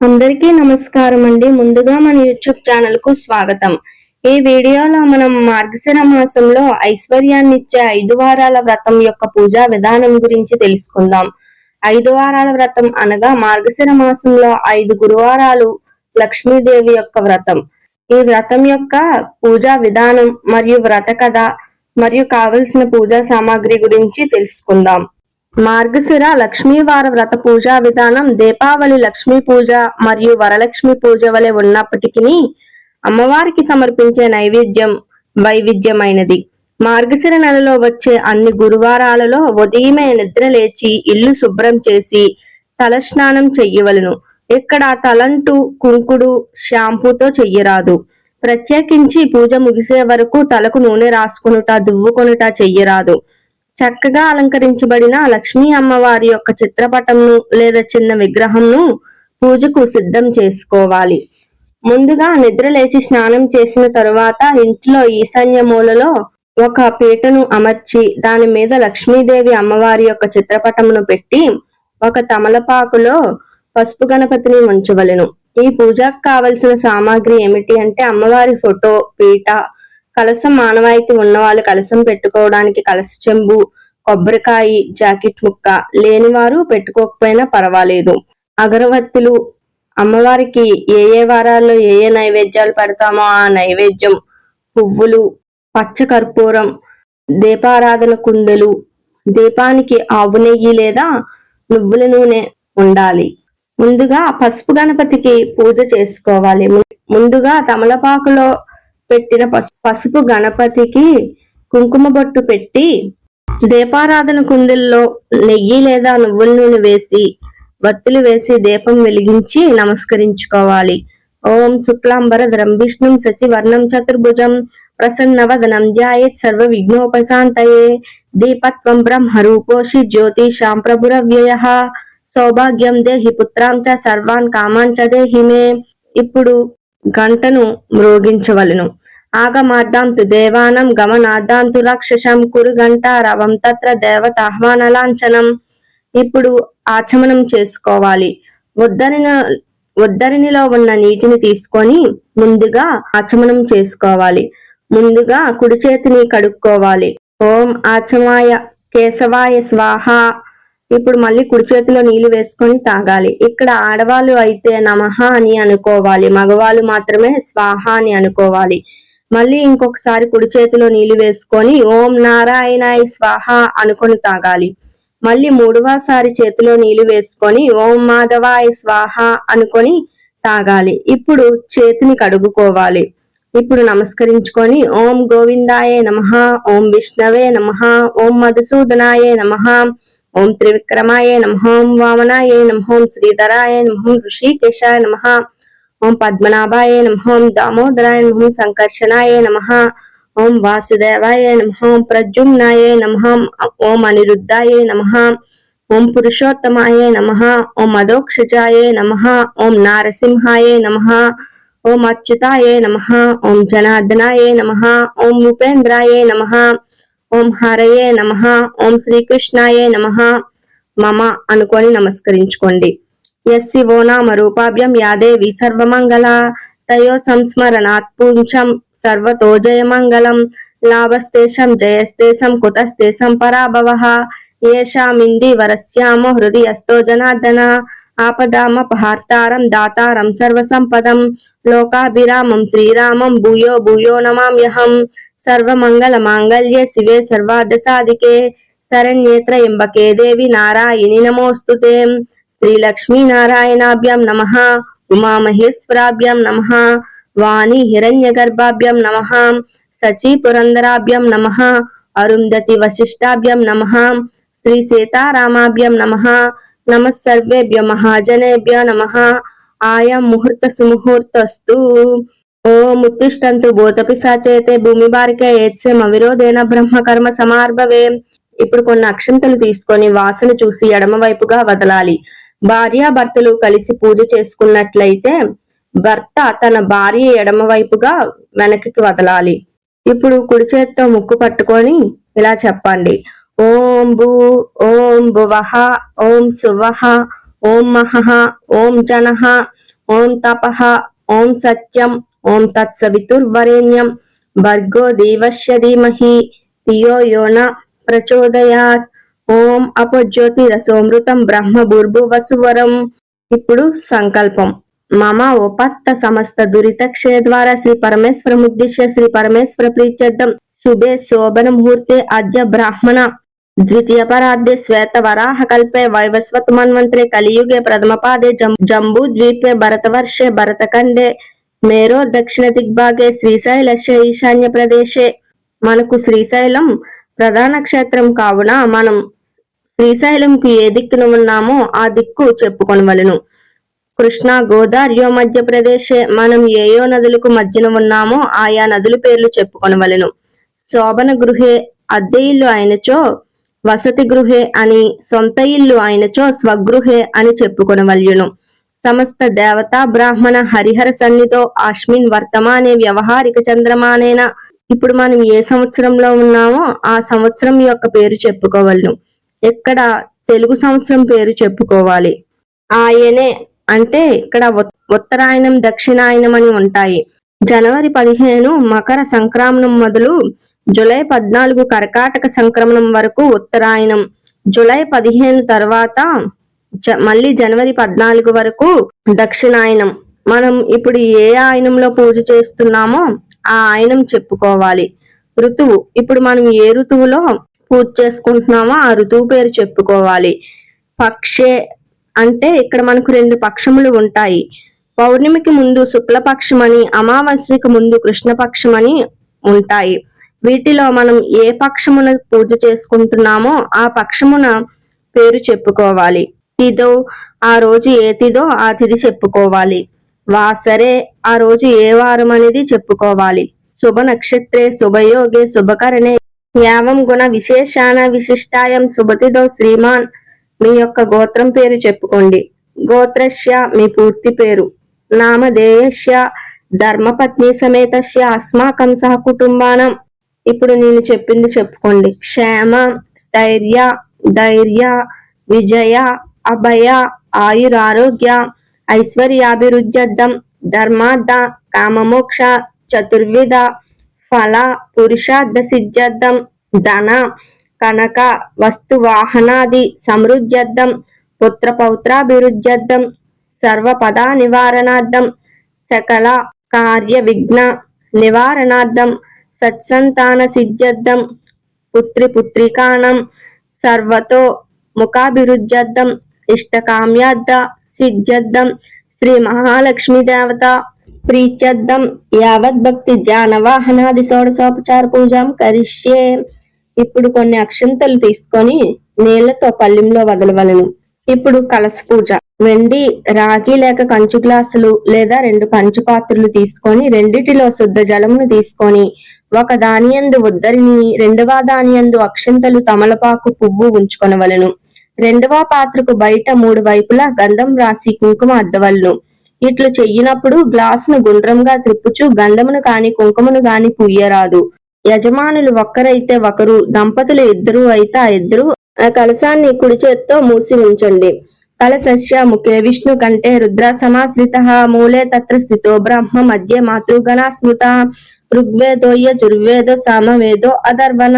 అందరికీ నమస్కారం అండి. ముందుగా మన యూట్యూబ్ ఛానల్ కు స్వాగతం. ఈ వీడియోలో మనం మార్గశిర మాసంలో ఐశ్వర్యాన్ని ఇచ్చే 5 వారాల వ్రతం యొక్క పూజా విధానం గురించి తెలుసుకుందాం. 5 వారాల వ్రతం అనగా మార్గశిర మాసంలో 5 గురువారాలు లక్ష్మీదేవి యొక్క వ్రతం. ఈ వ్రతం యొక్క పూజా విధానం మరియు వ్రత కథ మరియు కావలసిన పూజా సామాగ్రి గురించి తెలుసుకుందాం. మార్గశిర లక్ష్మీవార వ్రత పూజా విధానం దీపావళి లక్ష్మీ పూజ మరియు వరలక్ష్మి పూజ వలె ఉన్నప్పటికీ అమ్మవారికి సమర్పించే నైవేద్యం వైవిధ్యమైనది. మార్గశిర నెలలో వచ్చే అన్ని గురువారాలలో ఉదయమే నిద్ర లేచి ఇల్లు శుభ్రం చేసి తలస్నానం చెయ్యవలను. ఇక్కడ తలంటూ కుంకుడు షాంపూతో చెయ్యరాదు. ప్రత్యేకించి పూజ ముగిసే వరకు తలకు నూనె రాసుకొనుట దువ్వుకొనుట చెయ్యరాదు. చక్కగా అలంకరించబడిన లక్ష్మీ అమ్మవారి యొక్క చిత్రపటంను లేదా చిన్న విగ్రహంను పూజకు సిద్ధం చేసుకోవాలి. ముందుగా నిద్ర లేచి స్నానం చేసిన తరువాత ఇంట్లో ఈశాన్య మూలలో ఒక పీటను అమర్చి దాని మీద లక్ష్మీదేవి అమ్మవారి యొక్క చిత్రపటమును పెట్టి ఒక తమలపాకులో పసుపు గణపతిని ఉంచవలెను. ఈ పూజకు కావలసిన సామాగ్రి ఏమిటి అంటే అమ్మవారి ఫోటో, పీట, కలసం మానవాయితీ ఉన్నవాళ్ళు కలసం పెట్టుకోవడానికి కలస చెంబు, కొబ్బరికాయ, జాకెట్ ముక్క, లేనివారు పెట్టుకోకపోయినా పర్వాలేదు. అగరవత్తులు, అమ్మవారికి ఏ వారాల్లో ఏ నైవేద్యాలు పెడతామో ఆ నైవేద్యం, పువ్వులు, పచ్చ కర్పూరం, దీపారాధన కుందెలు, దీపానికి ఆవు నెయ్యి లేదా నువ్వుల నూనె ఉండాలి. ముందుగా పసుపు గణపతికి పూజ చేసుకోవాలి. ముందుగా తమలపాకులో పెట్టిన పసుపు గణపతికి కుంకుమ బొట్టు పెట్టి దీపారాధన కుందుల్లో నెయ్యి లేదా నువ్వుల నూనె వేసి వత్తులు వేసి దీపం వెలిగించి నమస్కరించుకోవాలి. ఓం శుక్లాంబరధరం విష్ణుం శశివర్ణం చతుర్భుజం ప్రసన్నవదనం ధ్యాయేత్ సర్వ విఘ్నోపశాంతయే దీపత్వం బ్రహ్మరూపోషి జ్యోతిషాం ప్రభురవ్యయః సౌభాగ్యం దేహి పుత్రాం చ సర్వాన్ కామాన్ చ దేహి మే. ఇప్పుడు గంటను మ్రోగించవలను. ఆగమార్దాంతు దేవానం గమనార్దాంతు రాక్షసం కురు గంట రవం తత్ర దేవతాహ్వాన లాంఛనం. ఇప్పుడు ఆచమనం చేసుకోవాలి. ఉద్దరినిలో ఉన్న నీటిని తీసుకొని ముందుగా ఆచమనం చేసుకోవాలి. ముందుగా కుడి చేతిని కడుక్కోవాలి. ఓం ఆచమాయ కేశవాయ స్వాహ. ఇప్పుడు మళ్ళీ కుడి చేతిలో నీళ్లు వేసుకొని తాగాలి. ఇక్కడ ఆడవాళ్ళు అయితే నమః అని అనుకోవాలి, మగవాళ్ళు మాత్రమే స్వాహ అని అనుకోవాలి. మళ్ళీ ఇంకొకసారి కుడి చేతిలో నీళ్లు వేసుకొని ఓం నారాయణాయ స్వాహ అనుకొని తాగాలి. మళ్ళీ మూడవసారి చేతిలో నీళ్లు వేసుకొని ఓం మాధవాయ స్వాహ అనుకొని తాగాలి. ఇప్పుడు చేతిని కడుగుకోవాలి. ఇప్పుడు నమస్కరించుకొని ఓం గోవిందాయ నమః, ఓం విష్ణవే నమః, ఓం మధుసూదనాయ నమః, ఓం త్రివిక్రమాయ నమః, ఓం వామనాయ నమః, ఓం శ్రీధరాయ నమః, ఋషికేశాయ నమః, ఓం పద్మనాభాయ నమః, ఓం దామోదరాయ నమః, సంకర్షణాయ నమః, ఓం వాసుదేవాయ నమః, ఓం ప్రద్యుమ్నాయ నమః, ఓం అనిరుద్ధాయ నమః, ఓం పురుషోత్తమాయ నమః, ఓం అధోక్షజాయ నమః, ఓం నారసింహాయ నమః, ఓం అచ్యుతాయ నమః, ఓం జనార్దనాయ నమః, ఓం ఉపేంద్రాయ నమః, ఓం హరయే నమః, ఓం శ్రీకృష్ణాయ నమః మమ అనుకొని నమస్కరించుకోండి. యస్సివో నామ రూపాభ్యం యాదేవి సర్వమంగళ తయో సంస్మరణాత్ పుంచం సర్వతో జయమంగళం లాభస్తేషం జయస్తేషం కుతస్తేషం పరాభవః ఏషామింది వరస్యామో హృది అస్తో జనార్దన ఆపదామపహార్తారం దాతారం సర్వసంపదం లోకాభిరామం శ్రీరామం భూయో భూయో నమామ్యహం సర్వమంగళ మాంగళ్యే శివే సర్వార్థ సాధికే శరణ్యే త్రయంబకే దేవి నారాయణి నమోస్తుతే. శ్రీ లక్ష్మీ నారాయణాభ్యాం నమః, ఉమా మహేశ్వరాభ్యాం నమః, వాణి హిరణ్యగర్భాభ్యాం నమః, సచీ పురందరాభ్యాం నమః, అరుంధతి వశిష్టాభ్యాం నమః, శ్రీ సీతారామాభ్యాం నమః. నమః సర్వేభ్యో మహాజనేభ్యో నమః. ఆయం ముహూర్త సుముహూర్తస్తు. ఓం ఉత్తిష్టంతు భూతపిశాచేతే భూమి బారికే ఏత్సేమ విరోధేన బ్రహ్మ కర్మ సమార్భవే. ఇప్పుడు కొన్ని అక్షంతలు తీసుకొని వాసన చూసి ఎడమ వైపుగా వదలాలి. భార్యాభర్తలు కలిసి పూజ చేసుకున్నట్లయితే భర్త తన భార్య ఎడమ వైపుగా వెనక్కి వదలాలి. ఇప్పుడు కుడి చేత్తో ముక్కు పట్టుకొని ఇలా చెప్పండి. ఓం భూ, ఓం భువః, ఓం సువః, ఓం మహః, ఓం జనః, ఓం తపః, ఓం సత్యం, ఓం తత్సవితుర్వరేణ్యం భర్గో దేవస్య ధీమహి ధియో యో న ప్రచోదయాత్. ఓం అపజ్యోతిరసోమృతం బ్రహ్మ భూర్భువస్సువరం. ఇప్పుడు సంకల్పం. మమ ఉపత్త సమస్త దురిత క్షయద్వారా శ్రీ పరమేశ్వరముద్దిశ్య శ్రీ పరమేశ్వర ప్రీత్యర్థం శుభే శోభన ముహూర్తే అద్య బ్రాహ్మణ ద్వితీయ పరార్థే శ్వేత వరాహ కల్పే వైవస్వత్ మన్వంతరే కలియుగే ప్రథమ పాదే జంబూ ద్వీపే భరతవర్షే భరతఖండే మేరోర్ దక్షిణ దిగ్భాగే శ్రీశైలస్య ఈశాన్య ప్రదేశే. మనకు శ్రీశైలం ప్రధాన క్షేత్రం కావున మనం శ్రీశైలంకు ఏ దిక్కున ఉన్నామో ఆ దిక్కు చెప్పుకొనవలెను. కృష్ణా గోదావరియో మధ్యప్రదేశే, మనం ఏయో నదులకు మధ్యన ఉన్నామో ఆయా నదుల పేర్లు చెప్పుకొనవలెను. శోభన గృహే, అద్దె ఇల్లు అయినచో వసతి గృహే అని, సొంత ఇల్లు అయినచో స్వగృహే అని చెప్పుకొనవలెను. సమస్త దేవతా బ్రాహ్మణ హరిహర సన్నిధో అస్మిన్ వర్తమానే వ్యవహారిక చంద్రమానేన. ఇప్పుడు మనం ఏ సంవత్సరంలో ఉన్నామో ఆ సంవత్సరం యొక్క పేరు చెప్పుకోవలను. ఇక్కడ తెలుగు సంవత్సరం పేరు చెప్పుకోవాలి. ఆయనే అంటే ఇక్కడ ఉత్తరాయణం దక్షిణాయనం అని ఉంటాయి. జనవరి 15 మకర సంక్రమణం మొదలు జూలై 14 కర్కాటక సంక్రమణం వరకు ఉత్తరాయణం. జూలై 15 తర్వాత మళ్ళీ జనవరి 14 వరకు దక్షిణాయనం. మనం ఇప్పుడు ఏ ఆయనంలో పూజ చేస్తున్నామో ఆ ఆయనం చెప్పుకోవాలి. ఋతువు, ఇప్పుడు మనం ఏ ఋతువులో పూజ చేసుకుంటున్నామో ఆ ఋతువు పేరు చెప్పుకోవాలి. పక్షే అంటే ఇక్కడ మనకు 2 పక్షములు ఉంటాయి. పౌర్ణమికి ముందు శుక్లపక్షమని, అమావాస్యకు ముందు కృష్ణపక్షమని ఉంటాయి. వీటిలో మనం ఏ పక్షమున పూజ చేసుకుంటున్నామో ఆ పక్షమున పేరు చెప్పుకోవాలి. తిథో, ఆ రోజు ఏ తిథో ఆ తిథి చెప్పుకోవాలి. వాసరే, ఆ రోజు ఏ వారం అనేది చెప్పుకోవాలి. శుభ నక్షత్రే శుభయోగే శుభకరణే యావం గుణ విశేషాన విశిష్టాయం శుభతిథో శ్రీమాన్. మీ యొక్క గోత్రం పేరు చెప్పుకోండి. గోత్రస్య మీ పూర్తి పేరు. నామధేయస్య ధర్మపత్ని సమేతస్య అస్మాకం సహ కుటుంబానం. ఇప్పుడు నేను చెప్పింది చెప్పుకోండి. క్షేమ, స్థైర్య, ధైర్య, విజయ, అభయ, ఆయురారోగ్య, ఐశ్వర్యాభివృద్ధ్యర్థం ధర్మార్థ కామమోక్ష చతుర్విధ ఫల పురుషార్థ సిద్ధ్యర్థం ధన కనక వస్తు వాహనాది సమృద్ధ్యర్థం పుత్ర పౌత్రాభివృద్ధ్యర్థం సర్వపదా నివారణార్థం సకల కార్య విఘ్న నివారణార్థం సత్సంతాన సిద్ధ్యర్థం పుత్రి పుత్రికాణం సర్వతో ముఖాభివృద్ధ్యర్థం ఇష్టకామ్యార్థ సిద్ధ్యర్థం శ్రీ మహాలక్ష్మీ దేవత ప్రీత్యర్థం యావత్ భక్తి ధ్యాన వాహనాది షోడశోపచార పూజం కరిష్యే. ఇప్పుడు కొన్ని అక్షంతలు తీసుకొని నీళ్లతో పళ్ళెంలో వదలవలను. ఇప్పుడు కలశ పూజ. వెండి, రాగి లేక కంచు గ్లాసులు లేదా 2 పంచపాత్రలు తీసుకొని రెండిటిలో శుద్ధ జలమును తీసుకొని ఒక దానియందు ఉద్దరిని, రెండవ దానియందు అక్షంతలు, తమలపాకు, పువ్వు ఉంచుకొనవలను. రెండవ పాత్రకు బయట 3 వైపులా గంధం రాసి కుంకుమ అద్దవలను. ఇట్లు చెయ్యినప్పుడు గ్లాసును గుండ్రంగా త్రిప్పుచు గంధమును కాని కుంకుమను గాని పూయరాదు. యజమానులు ఒక్కరైతే ఒకరు, దంపతులు 2 అయితే ఆ 2 ఆ కలశాన్ని కుడి చేత్తో మూసి ఉంచండి. కలశస్య ముఖే విష్ణు కంటే రుద్ర సమాశ్రిత మూలే తత్ర స్థితో బ్రహ్మ మధ్య మాతృగణ స్మృత ఋగ్వేదో యజుర్వేదో సామవేదో అధర్వణ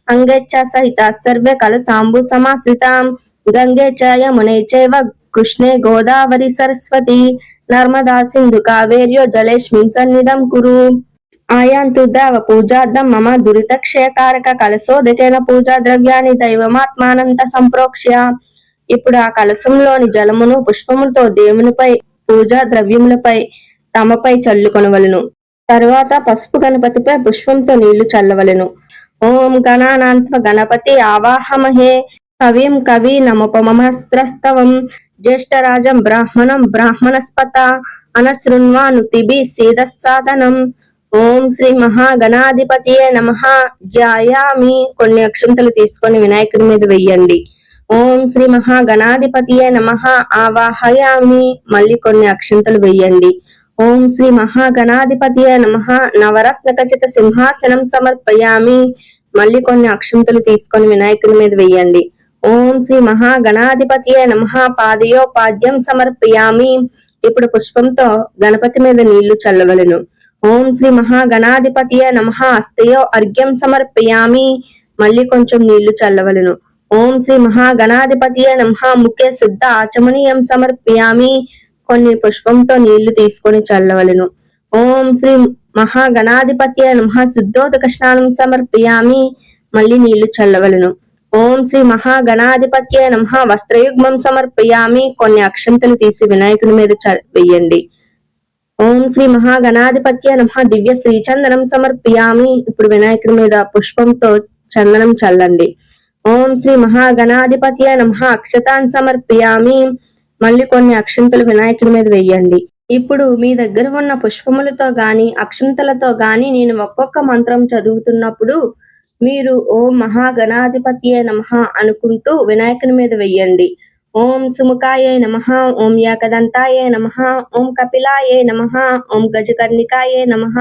అంగే చ సహిత సర్వే కలశాంబు సమాశ్రిత గంగే చ యమునే చైవ కృష్ణే గోదావరి సరస్వతి నర్మదా సింధు కావేర్యో జలేస్మిన్ సన్నిధం కురు. ఆయాంతు దేవ పూజార్థం మమ దురిత క్షయకారక కలశోదకేన పూజా ద్రవ్యాన్ని దైవమాత్మానంత సంప్రోక్ష్య. ఇప్పుడు ఆ కలశంలోని జలమును పుష్పములతో దేవునిపై, పూజా ద్రవ్యములపై, తమపై చల్లుకొనవలను. తరువాత పసుపు గణపతిపై పుష్పంతో నీళ్లు చల్లవలెను. ఓం గణానాన్త్వ గణపతి ఆవాహమహే కవిం కవీనముపమస్త్రస్తవం జ్యేష్ఠరాజం బ్రాహ్మణం బ్రాహ్మణస్పత అనశృణ్వానుతిభి సీదస్సాదనం. ఓం శ్రీ మహాగణాధిపతియే నమః ధ్యాయామి. కొన్ని అక్షంతలు తీసుకొని వినాయకుడి మీద వెయ్యండి. ఓం శ్రీ మహాగణాధిపతియే నమః ఆవాహయామి. మళ్ళీ కొన్ని అక్షంతలు వెయ్యండి. ఓం శ్రీ మహాగణాధిపతియే నమః నవరత్న ఖచిత సింహాసనం సమర్పయామి. మళ్ళీ కొన్ని అక్షంతలు తీసుకొని వినాయకుడి మీద వెయ్యండి. ఓం శ్రీ మహాగణాధిపతియే నమః పాదయోపాద్యం సమర్పయామి. ఇప్పుడు పుష్పంతో గణపతి మీద నీళ్లు చల్లవలెను. ఓం శ్రీ మహాగణాధిపతియే నమః హస్తయో అర్ఘ్యం సమర్పయామి. మళ్ళీ కొంచెం నీళ్లు చల్లవలెను. ఓం శ్రీ మహాగణాధిపతియే నమః ముఖే శుద్ధ ఆచమనీయం సమర్పయామి. కొన్ని పుష్పంతో నీళ్లు తీసుకొని చల్లవలెను. ఓం శ్రీ మహాగణాధిపతియే నమః శుద్ధోదక స్నానం సమర్పయామి. మళ్ళీ నీళ్లు చల్లవలెను. ఓం శ్రీ మహాగణాధిపత్యే నమః వస్త్రయుగ్మం సమర్పయామి. కొన్ని అక్షంతలు తీసి వినాయకుడి మీద వెయ్యండి. ఓం శ్రీ మహాగణాధిపత్యే నమః దివ్య శ్రీచందనం సమర్పయామి. ఇప్పుడు వినాయకుడి మీద పుష్పంతో చందనం చల్లండి. ఓం శ్రీ మహాగణాధిపత్యే నమః అక్షతాన్ సమర్పయామి. మళ్ళీ కొన్ని అక్షంతలు వినాయకుడి మీద వెయ్యండి. ఇప్పుడు మీ దగ్గర ఉన్న పుష్పములతో గాని అక్షంతలతో గాని నేను ఒక్కొక్క మంత్రం చదువుతున్నప్పుడు మీరు ఓం మహాగణాధిపతియే నమః అనుకుంటూ వినాయకుని మీద వెయ్యండి. ఓం సుముఖాయే నమః, ఓం ఏకదంతాయే నమః, ఓం కపిలాయే నమః, ఓం గజకర్ణికాయే నమః,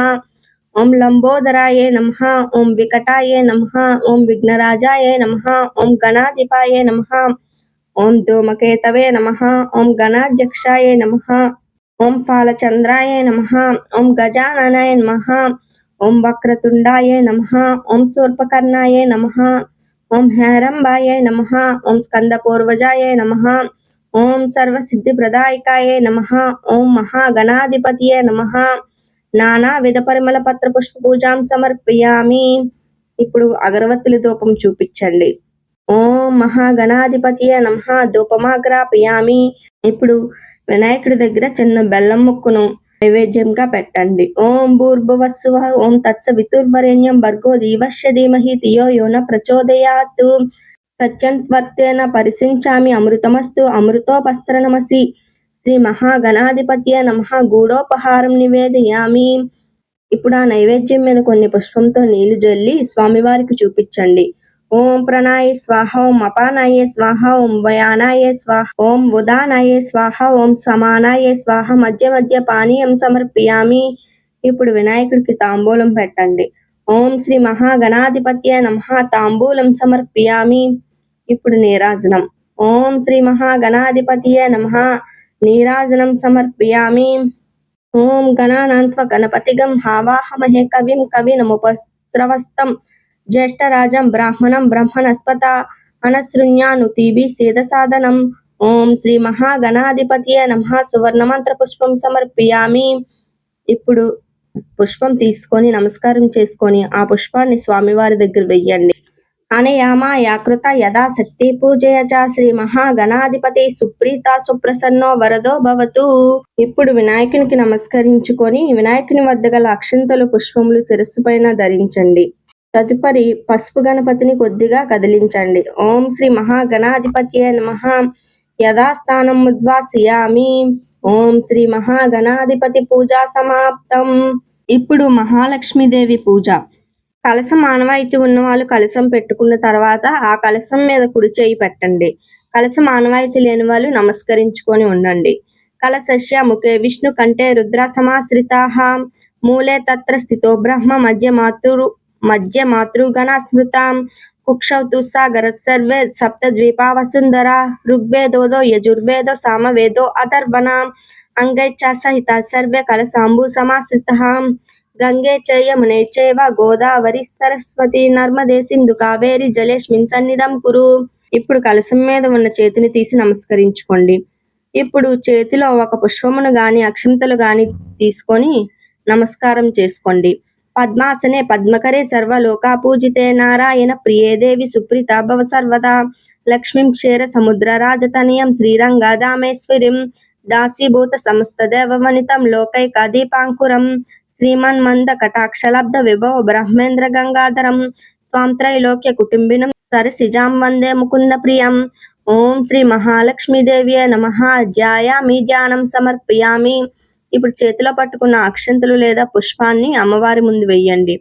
ఓం లంబోదరాయే నమః, ఓం వికటాయే నమః, ఓం విఘ్నరాజాయే నమః, ఓం గణాధిపాయే నమః, ఓం ధూమకేతవే నమః, ఓం గణాధ్యక్షాయే నమః, ఓం ఫాలచంద్రాయే నమః, ఓం గజాననాయ నమః, ఓం వక్రతుండాయ నమః, ఓం శూర్పకర్ణాయ నమః, ఓం హేరంబాయ నమః, ఓం స్కందపూర్వజాయ నమః, ఓం సర్వసిద్ధిప్రదాయకాయ నమః, ఓం మహాగణాధిపతియే నమః. నానా విధ పరిమళ పత్ర పుష్ప పూజాం సమర్పయామి. ఇప్పుడు అగరవత్తుల ధూపం చూపించండి. ఓం మహాగణాధిపతియే నమః ధూపమాగ్రాపయామి. ఇప్పుడు వినాయకుడి దగ్గర చిన్న బెల్లం ముక్కును నైవేద్యంగా పెట్టండి. ఓం భూర్భువస్సువః ఓం తత్సవితుర్వరేణ్యం భర్గో దేవస్య ధీమహి ధియో యో న ప్రచోదయాత్. సత్యంత్వర్తేన పరిసించామి అమృతమస్తు అమృతోపస్తరణమసి. శ్రీ మహాగణాధిపత్యే నమః గూఢోపహారం నివేదయామి. ఇప్పుడు ఆ నైవేద్యం మీద కొన్ని పుష్పంతో నీళ్లు జల్లి స్వామివారికి చూపించండి. ఓం ప్రణాయ స్వాహ, ఓం అపానాయ స్వాహ, ఓం వయానాయ స్వాహ, ఓం ఉదానాయ స్వాహ, ఓం సమానాయ స్వాహ. మధ్య మధ్య పానీయం సమర్పయామి. ఇప్పుడు వినాయకుడికి తాంబూలం పెట్టండి. ఓం శ్రీ మహాగణాధిపత్యే నమః తాంబూలం సమర్పయామి. ఇప్పుడు నీరాజనం. ఓం శ్రీ మహాగణాధిపత్యే నమః నీరాజనం సమర్పయామి. ఓం గణానాన్త్వ గణపతిగం హావాహమహే కవిం కవినముపస్రవస్తం జ్యేష్ఠరాజం బ్రాహ్మణం బ్రహ్మణస్పత అనశృణ్యానుతిభి సేదసాదనం. ఓం శ్రీ మహాగణాధిపతియే నమః సువర్ణమంత్ర పుష్పం సమర్పయామి. ఇప్పుడు పుష్పం తీసుకొని నమస్కారం చేసుకొని ఆ పుష్పాన్ని స్వామివారి దగ్గర వెయ్యండి. అనయామా యాకృత యథా శక్తి పూజయ చ శ్రీ మహాగణాధిపతి సుప్రీత సుప్రసన్నో వరదో భవతు. ఇప్పుడు వినాయకునికి నమస్కరించుకొని వినాయకుని వద్ద గల అక్షంతలు పుష్పములు శిరస్సు పైన ధరించండి. తదుపరి పసుపు గణపతిని కొద్దిగా కదిలించండి. ఓం శ్రీ మహాగణాధిపత్యే నమః యథాస్థానం ఉద్వాసయామి. ఓం శ్రీ మహాగణాధిపతి పూజ సమాప్తం. ఇప్పుడు మహాలక్ష్మీదేవి పూజ. కలశం ఆనవాయితీ ఉన్న వాళ్ళు కలశం పెట్టుకున్న తర్వాత ఆ కలశం మీద కుడి చేయి పెట్టండి. కలశం ఆనవాయితీ లేని వాళ్ళు నమస్కరించుకొని ఉండండి. కలశస్య ముఖే విష్ణు కంఠే రుద్ర సమాశ్రితాః మూలే తత్ర స్థితో బ్రహ్మ మధ్య మాతృగణ స్మృతాం కుక్షౌ తు సాగర సర్వే సప్త ద్వీపా వసుంధరా ఋగ్వేదోదో యజుర్వేదో సామవేదో అథర్వణాం అంగైశ్చ సహిత సర్వే కలశాంబు సమాశ్రితః గంగే చ యమునే చైవ గోదావరి సరస్వతి నర్మదే సింధు కావేరి జలేస్మిన్ సన్నిధం కురు. ఇప్పుడు కలశం మీద ఉన్న చేతిని తీసి నమస్కరించుకోండి. ఇప్పుడు చేతిలో ఒక పుష్పమును గాని అక్షంతలు గాని తీసుకొని నమస్కారం చేసుకోండి. పద్మాసనే పద్మకరే సర్వలోకా పూజితే నారాయణ ప్రియే దేవి సుప్రీత భవ సర్వదా లక్ష్మీం క్షీర సముద్ర రాజతనయం శ్రీరంగదామేశ్వరిం దాసీభూత సమస్త దేవవనితం లోకైక దీపాంకురం శ్రీమన్మంద కటాక్షలబ్ధ విభవ బ్రహ్మేంద్ర గంగాధరం త్వాం త్రైలోక్య కుటుంబినం సరసిజాం వందే ముకుంద ప్రియం. ఓం శ్రీ మహాలక్ష్మీదేవియే నమః ధ్యాయామి ధ్యానం సమర్పయామి. ఇప్పుడు చేతిలో పట్టుకున్న అక్షంతలు లేదా పుష్పాన్ని అమ్మవారి ముందు వెయ్యండి.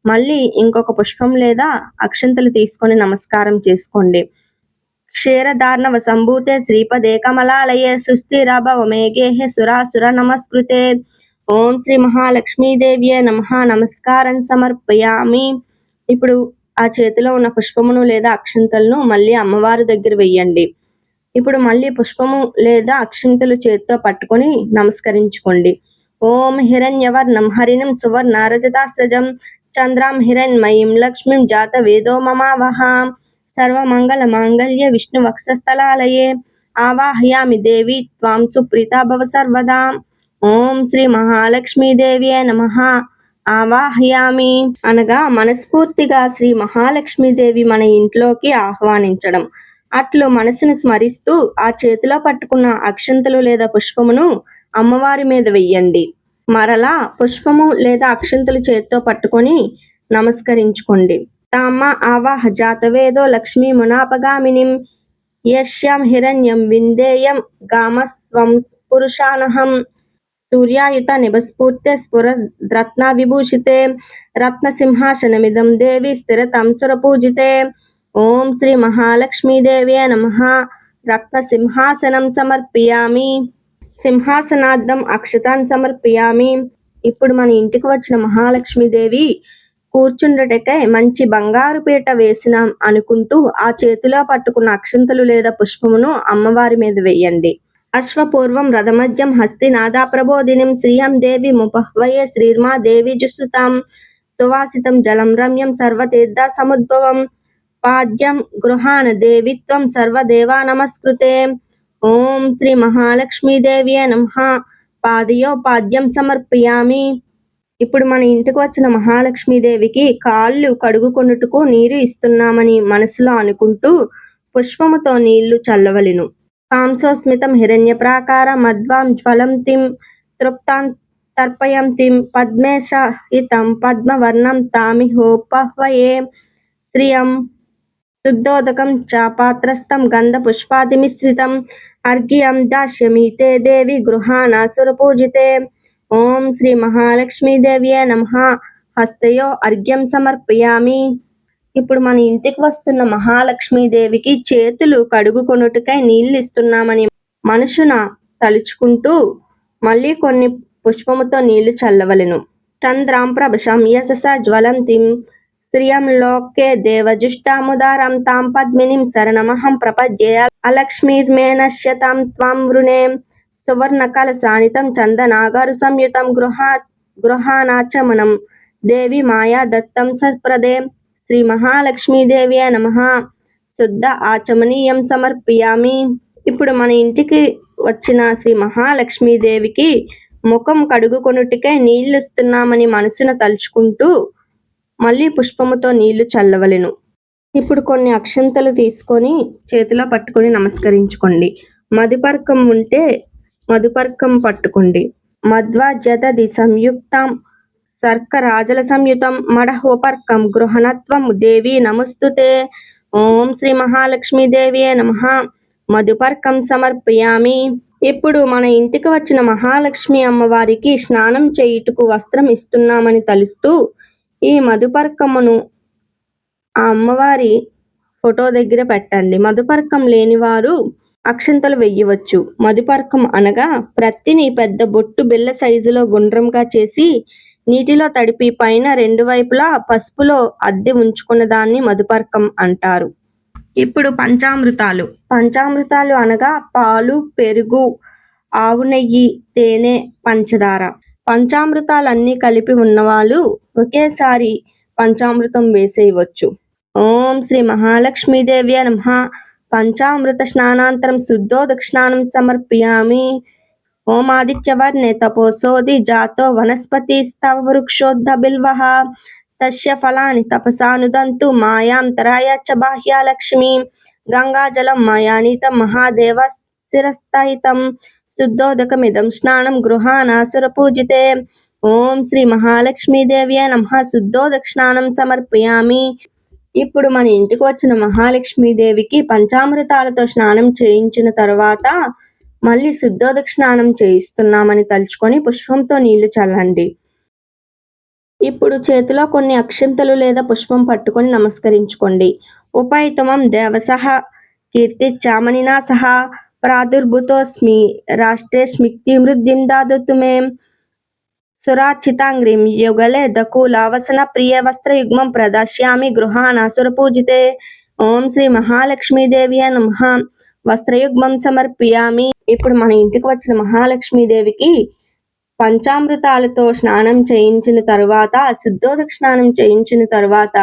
మళ్ళీ ఇంకొక పుష్పం లేదా అక్షంతలు తీసుకొని నమస్కారం చేసుకోండి. క్షీరదార్ణవ సంభూతే శ్రీపదే కమలాలయే సుస్థిర భవమేఘేహే సురాసుర నమస్కృతే. ఓం శ్రీ మహాలక్ష్మీదేవియే నమః నమస్కారం సమర్పయామి. ఇప్పుడు ఆ చేతిలో ఉన్న పుష్పమును లేదా అక్షంతలను మళ్ళీ అమ్మవారి దగ్గర వెయ్యండి. ఇప్పుడు మళ్ళీ పుష్పము లేదా అక్షింతలు చేత్తో పట్టుకొని నమస్కరించుకోండి. ఓం హిరణ్యవర్ణం హరిణం సువర్ణరజతాస్రజం చంద్రాం హిరణ్మయీం లక్ష్మీం జాతవేదో మమావహాం సర్వమంగళ మాంగళ్య విష్ణు వక్షస్థలాలయే ఆవాహయామి దేవి త్వాం సుప్రీతా భవ సర్వదా. ఓం శ్రీ మహాలక్ష్మీదేవ్యే నమః ఆవాహయామి అనగా మనస్ఫూర్తిగా శ్రీ మహాలక్ష్మీదేవి మన ఇంట్లోకి ఆహ్వానించడం. అట్లు మనసును స్మరిస్తూ ఆ చేతిలో పట్టుకున్న అక్షంతలు లేదా పుష్పమును అమ్మవారి మీద వెయ్యండి. మరలా పుష్పము లేదా అక్షంతలు చేతితో పట్టుకొని నమస్కరించుకోండి. తామ్మ ఆవాహ జాతవేదో లక్ష్మీ మునాపగామినిం యస్యాం హిరణ్యం విందేయం గామస్వం పురుషానహం సూర్యాయుత నిభస్ఫూర్తే స్ఫురద్రత్న విభూషితే రత్నసింహాసనమిదం దేవి స్థిరతం సురపూజితే. ఓం శ్రీ మహాలక్ష్మీదేవ్యే నమః రత్నసింహాసనం సమర్పయామి. సింహాసనార్థం అక్షతాన్ సమర్పయామి. ఇప్పుడు మన ఇంటికి వచ్చిన మహాలక్ష్మీదేవి కూర్చుండటకై మంచి బంగారు పీట వేసినాం అనుకుంటూ ఆ చేతిలో పట్టుకున్న అక్షంతలు లేదా పుష్పమును అమ్మవారి మీద వేయండి. అశ్వపూర్వం రథమధ్యం హస్తినాదా ప్రబోధినిం శ్రీయం దేవి ముపహ్వయే శ్రీర్మా దేవి జుస్తుతాం సువాసితం జలం రమ్యం సర్వతీర్థ సముద్భవం పాద్యం గృహాన దేవిత్వం సర్వదేవా నమస్కృతే. ఓం శ్రీ మహాలక్ష్మీదేవ్యే నమః పాదయో పాద్యం సమర్పయామి. ఇప్పుడు మన ఇంటికి వచ్చిన మహాలక్ష్మీదేవికి కాళ్ళు కడుగుకొనుటకు నీరు ఇస్తున్నామని మనసులో అనుకుంటూ పుష్పముతో నీళ్లు చల్లవలెను. కాంసోస్మితం హిరణ్యప్రాకార మధ్వాం జ్వలంతిం తృప్తాం తర్పయంతిం పద్మేశహితం పద్మవర్ణం తామిహోపహ్వయే శ్రియం శుద్ధోదకం చ పాత్రస్థం గంధపుష్పాదిమిశ్రితం అర్ఘ్యం దాస్యమి తే దేవి గృహాణ సురపూజితే. ఓం శ్రీ మహాలక్ష్మీదేవ్యే నమః హస్తయో అర్ఘ్యం సమర్పయామి. ఇప్పుడు మన ఇంటికి వస్తున్న మహాలక్ష్మీదేవికి చేతులు కడుగుకొనుటకై నీళ్లు ఇస్తున్నామని మనసున తలుచుకుంటూ మళ్ళీ కొన్ని పుష్పముతో నీళ్లు చల్లవలెను. చంద్రాం ప్రభశం యశస జ్వలంతిం శ్రియం లోకే దేవజుష్టాముదారం తాం పద్మినిం శరణమహం ప్రపద్యే అలక్ష్మీర్మే నశ్యతాం త్వాం వృణే సువర్ణకలశానితం చందనాగారు సంయుతం గృహానాచమనం దేవి మాయా దత్తం సత్ప్రదే. శ్రీ మహాలక్ష్మీదేవ్యే నమః శుద్ధ ఆచమనీయం సమర్పయామి. ఇప్పుడు మన ఇంటికి వచ్చిన శ్రీ మహాలక్ష్మీదేవికి ముఖం కడుగుకొనుటకై నీళ్లు ఇస్తున్నామని మనసున తలుచుకుంటూ మళ్ళీ పుష్పముతో నీళ్లు చల్లవలెను. ఇప్పుడు కొన్ని అక్షంతలు తీసుకొని చేతిలో పట్టుకొని నమస్కరించుకోండి. మధుపర్కం ఉంటే మధుపర్కం పట్టుకోండి. మధ్వజదధి సంయుక్తం సర్కరాజల సంయుతం మడహోపర్కం గృహణత్వం దేవి నమస్తుతే. ఓం శ్రీ మహాలక్ష్మీదేవ్యే నమః మధుపర్కం సమర్పయామి. ఇప్పుడు మన ఇంటికి వచ్చిన మహాలక్ష్మి అమ్మవారికి స్నానం చేయుటకు వస్త్రం ఇస్తున్నామని తలుస్తూ ఈ మధుపర్కమును ఆ అమ్మవారి ఫోటో దగ్గర పెట్టండి. మధుపర్కం లేని వారు అక్షంతలు వెయ్యవచ్చు. మధుపర్కం అనగా ప్రత్తిని పెద్ద బొట్టు బిళ్ళ సైజులో గుండ్రంగా చేసి నీటిలో తడిపి పైన రెండు వైపులా పసుపులో అద్దె ఉంచుకున్న దాన్ని మధుపర్కం అంటారు. ఇప్పుడు పంచామృతాలు. పంచామృతాలు అనగా పాలు, పెరుగు, ఆవు నెయ్యి, తేనె, పంచదార. పంచామృతాలన్నీ కలిపి ఉన్నవాళ్ళు ఒకేసారి పంచామృతం వేసేయవచ్చు. ఓం శ్రీ మహాలక్ష్మీదేవ్యే నమః పంచామృత స్నానాంతరం శుద్ధోదక స్నానం సమర్పయామి. ఓం ఆదిత్యవర్ణే తపోసోది జాతో వనస్పతి స్తవ వృక్షోద్ధ బిల్వః తస్య ఫలాని తపసానుదంతు మాయాంతరాయ చ బాహ్య లక్ష్మి గంగాజలం మాయానీతం మహాదేవ శిరస్థాయితం శుద్ధోదకమిదం స్నానం గృహాన సురపూజితే. ఓం శ్రీ మహాలక్ష్మీదేవ్యే నమః శుద్ధోదక స్నానం సమర్పయామి. ఇప్పుడు మన ఇంటికి వచ్చిన మహాలక్ష్మీదేవికి పంచామృతాలతో స్నానం చేయించిన తర్వాత మళ్ళీ శుద్ధోదక స్నానం చేయిస్తున్నామని తలుచుకొని పుష్పంతో నీళ్లు చల్లండి. ఇప్పుడు చేతిలో కొన్ని అక్షంతలు లేదా పుష్పం పట్టుకొని నమస్కరించుకోండి. ఉపైతమం దేవసః కీర్తిచ్చామనినా సహ ప్రాదుర్భూతోస్మి రాష్ట్రే స్మిక్తి మృద్ధిం దాదతు మే సురార్చితాంగ్రీం యుగలే దకులావసన ప్రియ వస్త్రయుగ్మం ప్రదాస్యామి గృహాన సురపూజితే. ఓం శ్రీ మహాలక్ష్మీదేవ్యే నమః వస్త్రయుగ్మం సమర్పయామి. ఇప్పుడు మన ఇంటికి వచ్చిన మహాలక్ష్మీదేవికి పంచామృతాలతో స్నానం చేయించిన తరువాత, శుద్ధోదక స్నానం చేయించిన తరువాత